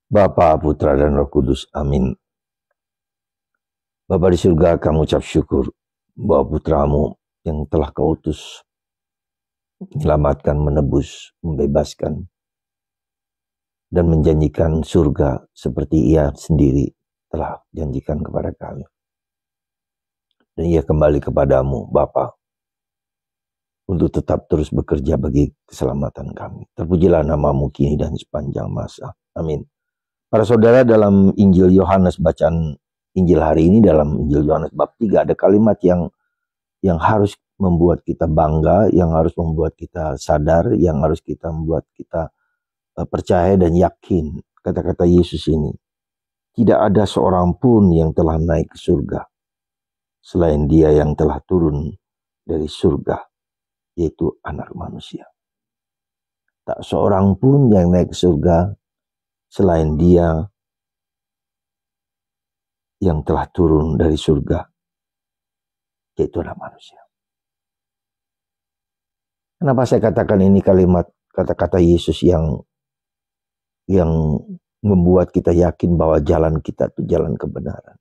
Bapa, Putra, dan Roh Kudus. Amin. Bapa di surga, kami ucap syukur bahwa putramu yang telah kau utus menyelamatkan, menebus, membebaskan, dan menjanjikan surga seperti ia sendiri telah janjikan kepada kami. Dan ia kembali kepadamu, Bapa, untuk tetap terus bekerja bagi keselamatan kami. Terpujilah namamu kini dan sepanjang masa. Amin. Para saudara, dalam Injil Yohanes, bacaan Injil hari ini dalam Injil Yohanes bab 3 ada kalimat yang harus membuat kita bangga, yang harus membuat kita sadar, yang harus kita membuat kita percaya dan yakin. Kata-kata Yesus ini, tidak ada seorang pun yang telah naik ke surga selain dia yang telah turun dari surga, yaitu Anak Manusia. Tak seorang pun yang naik ke surga selain dia yang telah turun dari surga, yaitu Anak Manusia. Kenapa saya katakan ini kalimat kata-kata Yesus yang membuat kita yakin bahwa jalan kita itu jalan kebenaran.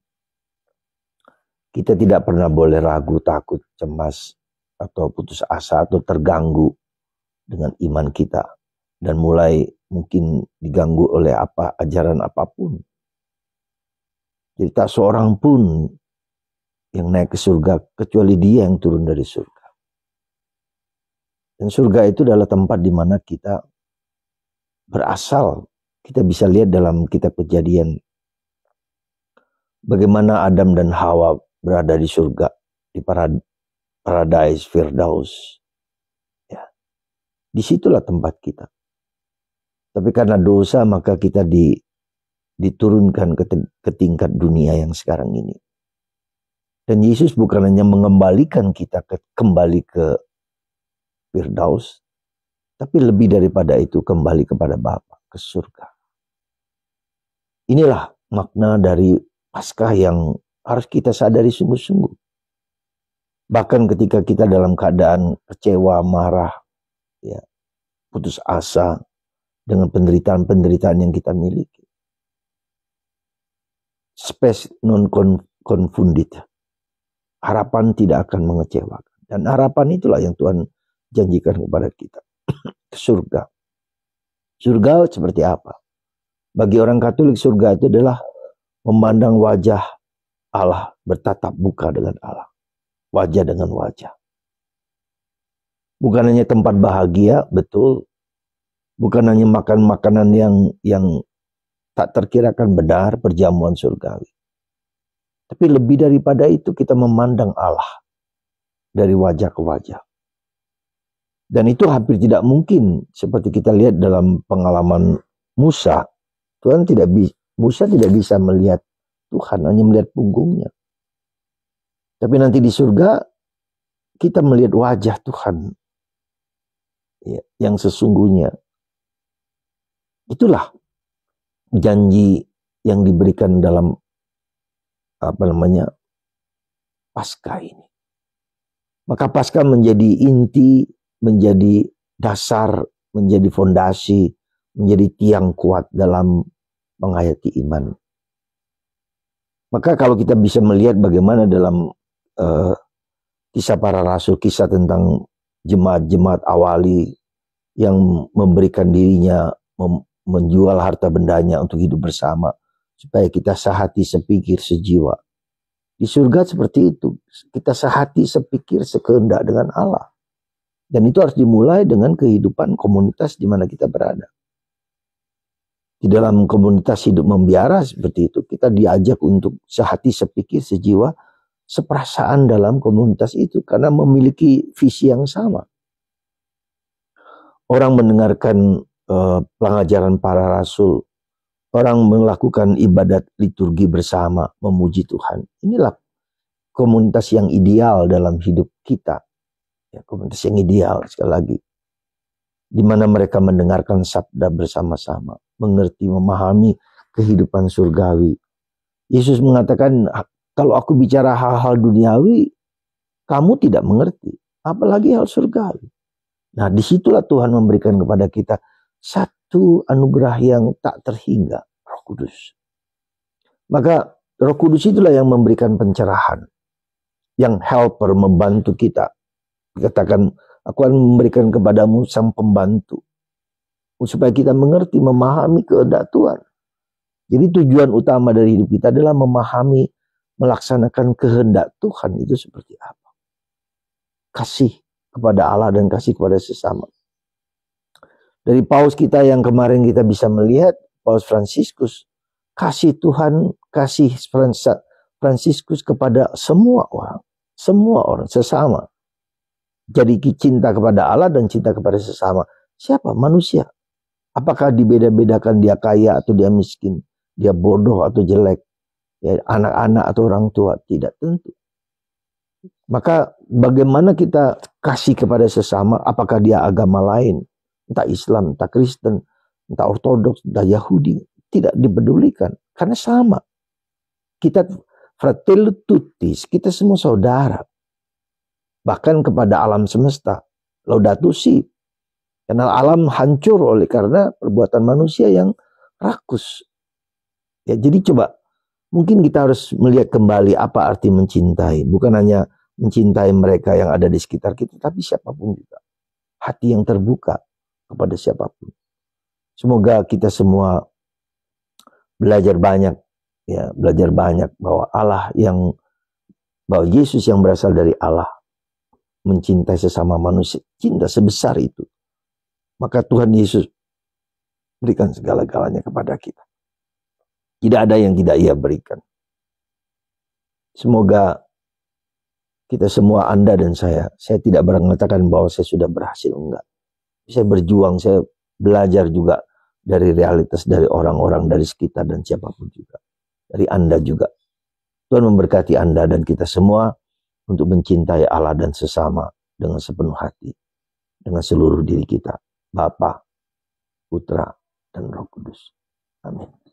Kita tidak pernah boleh ragu, takut, cemas, atau putus asa, atau terganggu dengan iman kita. Dan mulai mungkin diganggu oleh ajaran apapun. Jadi tak seorang pun yang naik ke surga, kecuali dia yang turun dari surga. Dan surga itu adalah tempat di mana kita berasal. Kita bisa lihat dalam kitab Kejadian bagaimana Adam dan Hawa berada di surga, di paradise, Firdaus. Ya. Disitulah tempat kita. Tapi karena dosa maka kita diturunkan ke tingkat dunia yang sekarang ini. Dan Yesus bukan hanya mengembalikan kita kembali ke Firdaus, tapi lebih daripada itu kembali kepada Bapa, ke surga. Inilah makna dari Paskah yang harus kita sadari sungguh-sungguh. Bahkan ketika kita dalam keadaan kecewa, marah, ya, putus asa dengan penderitaan-penderitaan yang kita miliki. Spes non confundit. Harapan tidak akan mengecewakan. Dan harapan itulah yang Tuhan janjikan kepada kita. Surga. Surga seperti apa? Bagi orang Katolik, surga itu adalah memandang wajah Allah, bertatap muka dengan Allah. Wajah dengan wajah. Bukan hanya tempat bahagia, betul. Bukan hanya makan makanan yang tak terkirakan benar, perjamuan surgawi. Tapi lebih daripada itu kita memandang Allah dari wajah ke wajah. Dan itu hampir tidak mungkin seperti kita lihat dalam pengalaman Musa. Musa tidak bisa melihat Tuhan, hanya melihat punggungnya. Tapi nanti di surga kita melihat wajah Tuhan, ya, yang sesungguhnya. Itulah janji yang diberikan dalam Paskah ini. Maka Paskah menjadi inti, menjadi dasar, menjadi fondasi, menjadi tiang kuat dalam menghayati iman. Maka kalau kita bisa melihat bagaimana dalam kisah para rasul, kisah tentang jemaat-jemaat awali yang memberikan dirinya, menjual harta bendanya untuk hidup bersama, supaya kita sehati, sepikir, sejiwa. Di surga seperti itu, kita sehati, sepikir, sekehendak dengan Allah. Dan itu harus dimulai dengan kehidupan komunitas di mana kita berada. Di dalam komunitas hidup membiara seperti itu, kita diajak untuk sehati, sepikir, sejiwa, seperasaan dalam komunitas itu karena memiliki visi yang sama. Orang mendengarkan pengajaran para rasul, orang melakukan ibadat liturgi bersama, memuji Tuhan. Inilah komunitas yang ideal dalam hidup kita. Ya, komunitas yang ideal sekali lagi. Di mana mereka mendengarkan sabda bersama-sama, mengerti, memahami kehidupan surgawi. Yesus mengatakan, kalau aku bicara hal-hal duniawi, kamu tidak mengerti, apalagi hal surgawi. Nah, disitulah Tuhan memberikan kepada kita satu anugerah yang tak terhingga, Roh Kudus. Maka Roh Kudus itulah yang memberikan pencerahan, yang helper, membantu kita. Dikatakan, aku akan memberikan kepadamu sang pembantu, supaya kita mengerti, memahami kehendak Tuhan. Jadi tujuan utama dari hidup kita adalah memahami, melaksanakan kehendak Tuhan itu seperti apa. Kasih kepada Allah dan kasih kepada sesama. Dari paus kita yang kemarin kita bisa melihat, Paus Fransiskus, kasih Tuhan, kasih Fransiskus kepada semua orang, sesama. Jadi cinta kepada Allah dan cinta kepada sesama. Siapa? Manusia. Apakah dibeda-bedakan dia kaya atau dia miskin, dia bodoh atau jelek, ya, anak-anak atau orang tua? Tidak tentu. Maka bagaimana kita kasih kepada sesama, apakah dia agama lain, entah Islam, entah Kristen, entah Ortodoks, entah Yahudi, tidak dipedulikan, karena sama. Kita fratelli tutti, kita semua saudara. Bahkan kepada alam semesta, Laudato Si. Karena alam hancur karena perbuatan manusia yang rakus. Ya, jadi coba, mungkin kita harus melihat kembali apa arti mencintai. Bukan hanya mencintai mereka yang ada di sekitar kita, tapi siapapun juga. Hati yang terbuka kepada siapapun. Semoga kita semua belajar banyak, ya, belajar banyak bahwa bahwa Yesus yang berasal dari Allah mencintai sesama manusia, cinta sebesar itu. Maka Tuhan Yesus berikan segala-galanya kepada kita. Tidak ada yang tidak Ia berikan. Semoga kita semua, Anda dan saya tidak mengatakan bahwa saya sudah berhasil, enggak. Saya berjuang, saya belajar juga dari realitas, dari orang-orang, dari sekitar dan siapapun juga. Dari Anda juga. Tuhan memberkati Anda dan kita semua untuk mencintai Allah dan sesama dengan sepenuh hati. Dengan seluruh diri kita. Bapa, Putra, dan Roh Kudus. Amin.